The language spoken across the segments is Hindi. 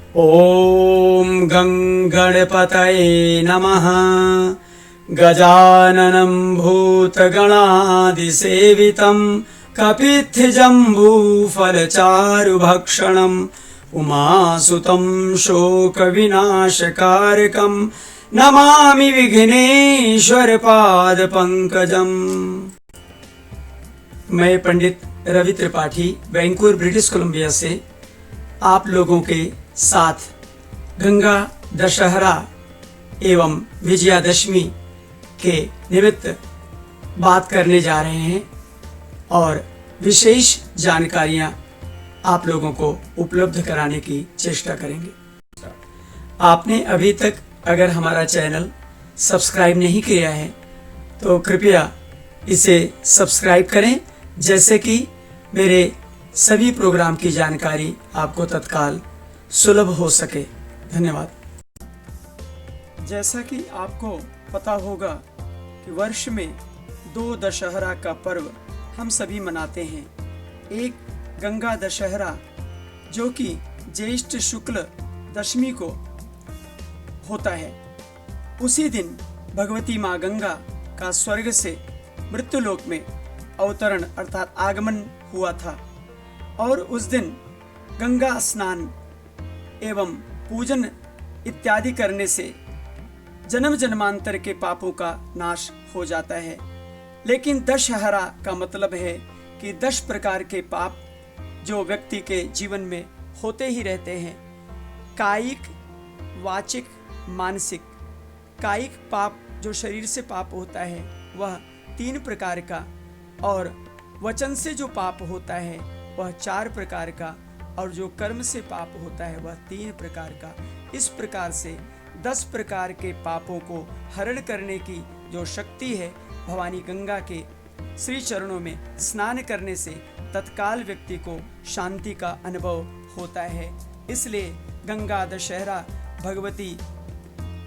ॐ गणपतये नमः। गजाननं भूतगणादिसेवितं कपित्थजम्बूफलचारुभक्षणम् उमासुतं शोकविनाशकारकं नमामि विघ्नेश्वर पादपंकजम्। मैं Pandit Ravi Tripathi Vancouver British Columbia से आप लोगों के साथ गंगा दशहरा एवं विजयादशमी के निमित्त बात करने जा रहे हैं और विशेष जानकारियां आप लोगों को उपलब्ध कराने की चेष्टा करेंगे। आपने अभी तक अगर हमारा चैनल सब्सक्राइब नहीं किया है तो कृपया इसे सब्सक्राइब करें, जैसे कि मेरे सभी प्रोग्राम की जानकारी आपको तत्काल सुलभ हो सके। धन्यवाद। जैसा कि आपको पता होगा कि वर्ष में 2 दशहरा का पर्व हम सभी मनाते हैं। एक गंगा दशहरा जो कि ज्येष्ठ शुक्ल दशमी को होता है। उसी दिन भगवती माँ गंगा का स्वर्ग से मृत्युलोक में अवतरण अर्थात आगमन हुआ था और उस दिन गंगा स्नान एवं पूजन इत्यादि करने से जन्म जन्मांतर के पापों का नाश हो जाता है। लेकिन दशहरा का मतलब है कि 10 प्रकार के पाप जो व्यक्ति के जीवन में होते ही रहते हैं। कायिक, वाचिक, मानसिक। कायिक पाप जो शरीर से पाप होता है वह 3 प्रकार का, और वचन से जो पाप होता है वह 4 प्रकार का, और जो कर्म से पाप होता है वह 3 प्रकार का। इस प्रकार से 10 प्रकार के पापों को हरण करने की जो शक्ति है, भवानी गंगा के श्री चरणों में स्नान करने से तत्काल व्यक्ति को शांति का अनुभव होता है। इसलिए गंगा दशहरा भगवती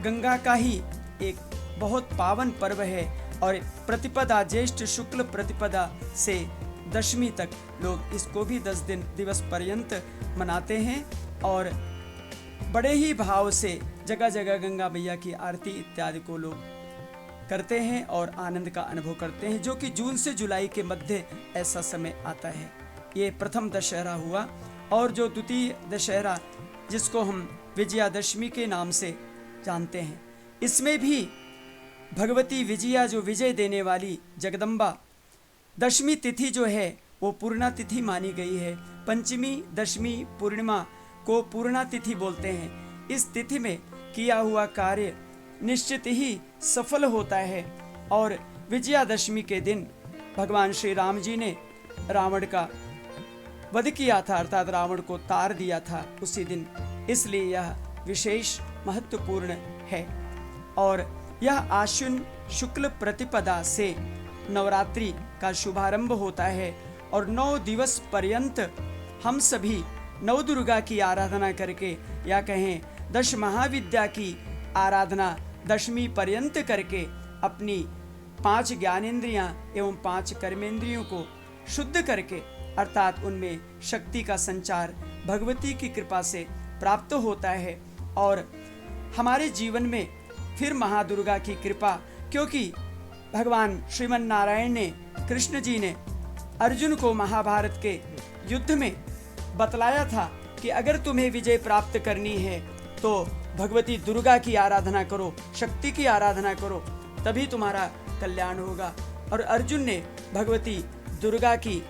गंगा का ही एक बहुत पावन पर्व है और प्रतिपदा ज्येष्ठ शुक्ल प्रतिपदा से दशमी तक लोग इसको भी 10 दिवस पर्यंत मनाते हैं और बड़े ही भाव से जगह जगह गंगा मैया की आरती इत्यादि को लोग करते हैं और आनंद का अनुभव करते हैं, जो कि जून से जुलाई के मध्य ऐसा समय आता है। ये प्रथम दशहरा हुआ। और जो द्वितीय दशहरा जिसको हम विजयादशमी के नाम से जानते हैं, इसमें भी भगवती विजया जो विजय देने वाली जगदम्बा, दशमी तिथि जो है वो पूर्णा तिथि मानी गई है। पंचमी, दशमी, पूर्णिमा को पूर्णा तिथि बोलते हैं। इस तिथि में किया हुआ कार्य निश्चित ही सफल होता है। और विजयादशमी के दिन भगवान श्री राम जी ने रावण का वध किया था, अर्थात रावण को तार दिया था उसी दिन। इसलिए यह विशेष महत्वपूर्ण है। और यह आश्विन शुक्ल प्रतिपदा से नवरात्रि का शुभारंभ होता है और 9 दिवस पर्यंत हम सभी नवदुर्गा की आराधना करके, या कहें 10 महाविद्या की आराधना दशमी पर्यंत करके अपनी 5 ज्ञानेंद्रियां एवं 5 कर्मेंद्रियों को शुद्ध करके, अर्थात उनमें शक्ति का संचार भगवती की कृपा से प्राप्त होता है। और हमारे जीवन में फिर महादुर्गा की कृपा, क्योंकि भगवान श्रीमन नारायण ने, कृष्ण जी ने अर्जुन को महाभारत के युद्ध में बतलाया था कि अगर तुम्हें विजय प्राप्त करनी है तो भगवती दुर्गा की आराधना करो, शक्ति की आराधना करो, तभी तुम्हारा कल्याण होगा। और अर्जुन ने भगवती दुर्गा की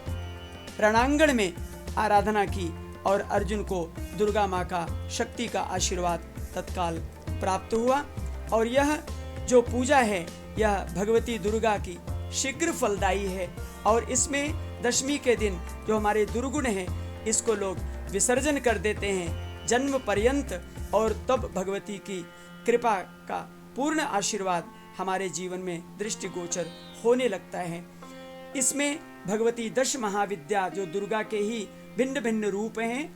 रणांगण में आराधना की और अर्जुन को दुर्गा माँ का शक्ति का आशीर्वाद तत्काल प्राप्त हुआ। और यह जो पूजा है यह भगवती दुर्गा की शीघ्र फलदायी है। और इसमें दशमी के दिन जो हमारे दुर्गुण हैं इसको लोग विसर्जन कर देते हैं जन्म पर्यंत, और तब भगवती की कृपा का पूर्ण आशीर्वाद हमारे जीवन में दृष्टिगोचर होने लगता है। इसमें भगवती 10 महाविद्या जो दुर्गा के ही भिन्न भिन्न रूप हैं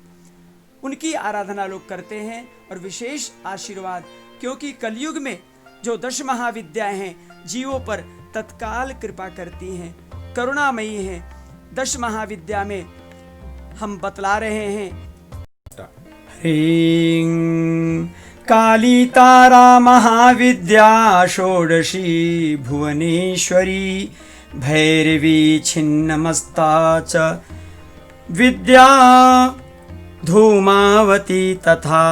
उनकी आराधना लोग करते हैं और विशेष आशीर्वाद, क्योंकि कलयुग में जो 10 महाविद्याएं हैं जीवों पर तत्काल कृपा करती हैं, करुणामयी हैं। 10 महाविद्या में हम बतला रहे हैं ह्रीं काली तारा महाविद्या षोडशी भुवनेश्वरी भैरवी छिन्नमस्ता च विद्या धूमावती तथा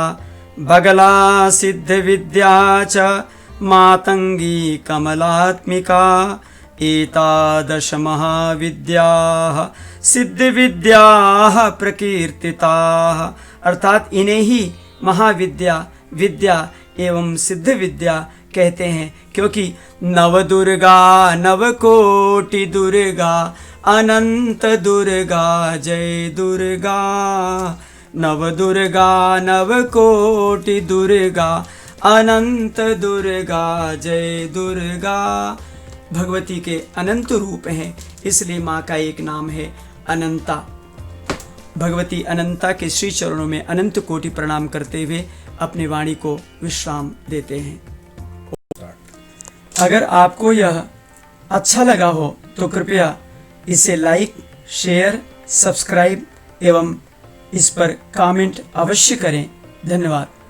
बगला सिद्धविद्या च मातंगी कमलात्मिका एतादश महाविद्याः सिद्धविद्याः प्रकीर्तिताः। अर्थात इन्हें ही महाविद्या, विद्या एवं सिद्ध विद्या कहते हैं, क्योंकि नव दुर्गा नवकोटि दुर्गा अनंत दुर्गा जय दुर्गा। नव दुर्गा नवकोटि दुर्गा अनंत दुर्गा जय दुर्गा। भगवती के अनंत रूप हैं, इसलिए माँ का एक नाम है अनंता। भगवती अनंता के श्री चरणों में अनंत कोटि प्रणाम करते हुए अपनी वाणी को विश्राम देते हैं। अगर आपको यह अच्छा लगा हो तो कृपया इसे लाइक, शेयर, सब्सक्राइब एवं इस पर कमेंट अवश्य करें। धन्यवाद।